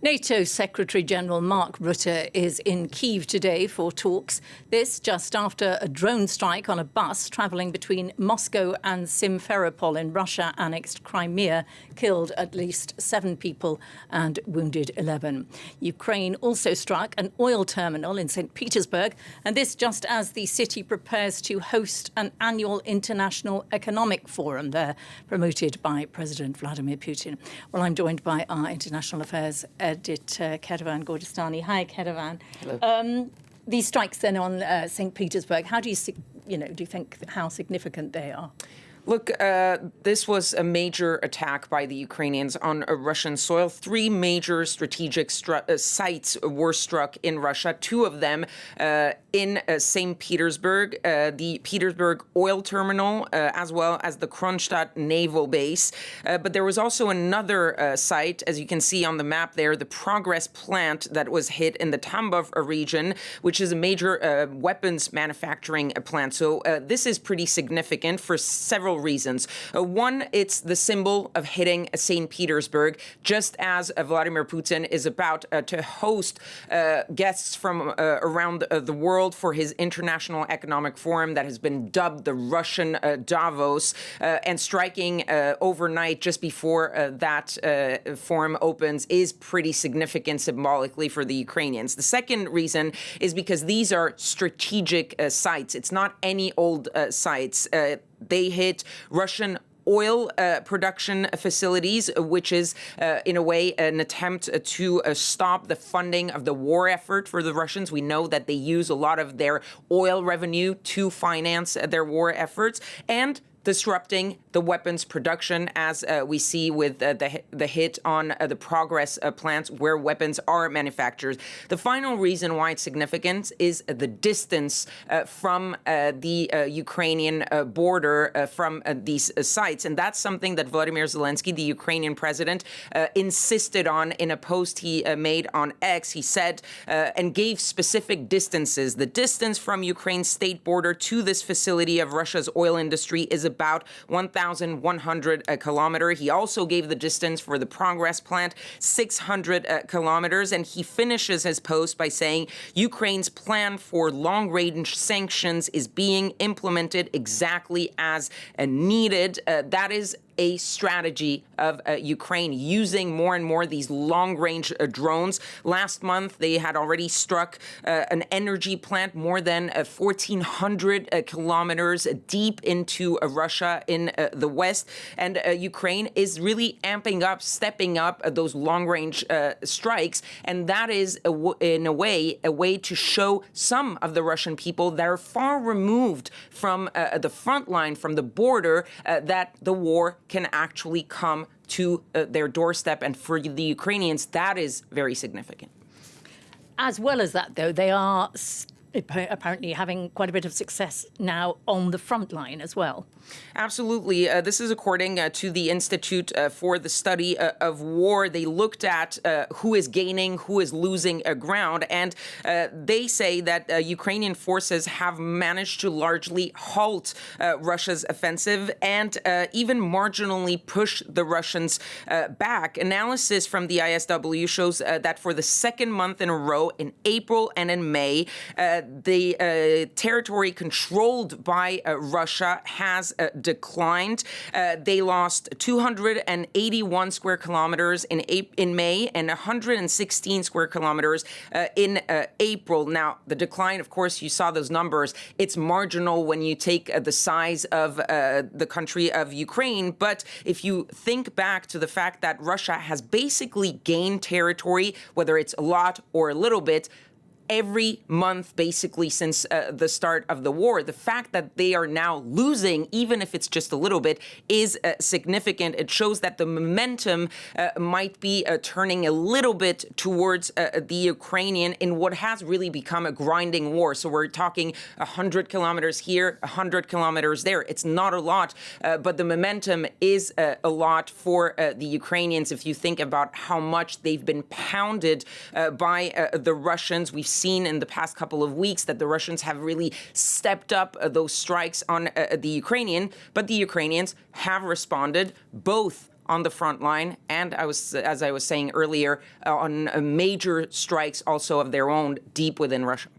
NATO Secretary-General Mark Rutte is in Kyiv today for talks. This just after a drone strike on a bus travelling between Moscow and Simferopol in Russia-annexed Crimea killed at least 7 people and wounded 11. Ukraine also struck an oil terminal in Saint Petersburg, and this just as the city prepares to host an annual international economic forum there, promoted by President Vladimir Putin. Well, I'm joined by our international affairs editor, Kethevane Gorjestani. Hi, Kethevane. Hello. These strikes then on St. Petersburg, how do you think how significant they are? Look, this was a major attack by the Ukrainians on Russian soil. 3 major strategic sites were struck in Russia, 2 of them in St. Petersburg, the Petersburg oil terminal, as well as the Kronstadt naval base. But there was also another site, as you can see on the map there, the Progress plant that was hit in the Tambov region, which is a major weapons manufacturing plant. So this is pretty significant for several reasons. One, it's the symbol of hitting St. Petersburg, just as Vladimir Putin is about to host guests from around the world for his international economic forum that has been dubbed the Russian Davos, and striking overnight just before that forum opens is pretty significant symbolically for the Ukrainians. The second reason is because these are strategic sites. It's not any old sites. They hit Russian oil production facilities, which is, in a way, an attempt to stop the funding of the war effort for the Russians. We know that they use a lot of their oil revenue to finance their war efforts, and disrupting the weapons production, as we see with the hit on the Progress plants where weapons are manufactured. The final reason why it's significant is the distance from the Ukrainian border from these sites. And that's something that Volodymyr Zelensky, the Ukrainian president, insisted on in a post he made on X. He said and gave specific distances. The distance from Ukraine's state border to this facility of Russia's oil industry is about 1,100 kilometers. He also gave the distance for the Progress plant, 600 kilometers. And he finishes his post by saying Ukraine's plan for long-range sanctions is being implemented exactly as needed. That is a strategy of Ukraine using more and more these long-range drones. Last month, they had already struck an energy plant more than 1,400 kilometers deep into Russia in the west. And Ukraine is really amping up, stepping up those long-range strikes. And that is, in a way to show some of the Russian people that are far removed from the front line, from the border, that the war can actually come to their doorstep. And for the Ukrainians, that is very significant. As well as that, though, they are apparently having quite a bit of success now on the front line as well. Absolutely. This is according to the Institute for the Study of War. They looked at who is gaining, who is losing ground, and they say that Ukrainian forces have managed to largely halt Russia's offensive and even marginally push the Russians back. Analysis from the ISW shows that for the second month in a row, in April and in May, the territory controlled by Russia has declined. They lost 281 square kilometers in May and 116 square kilometers in April. Now, the decline, of course, you saw those numbers. It's marginal when you take the size of the country of Ukraine. But if you think back to the fact that Russia has basically gained territory, whether it's a lot or a little bit, every month, basically, since the start of the war. The fact that they are now losing, even if it's just a little bit, is significant. It shows that the momentum might be turning a little bit towards the Ukrainian in what has really become a grinding war. So we're talking 100 kilometers here, 100 kilometers there. It's not a lot, but the momentum is a lot for the Ukrainians. If you think about how much they've been pounded by the Russians, we've seen in the past couple of weeks that the Russians have really stepped up those strikes on the Ukrainian, but the Ukrainians have responded both on the front line, and as I was saying earlier, on major strikes also of their own deep within Russia.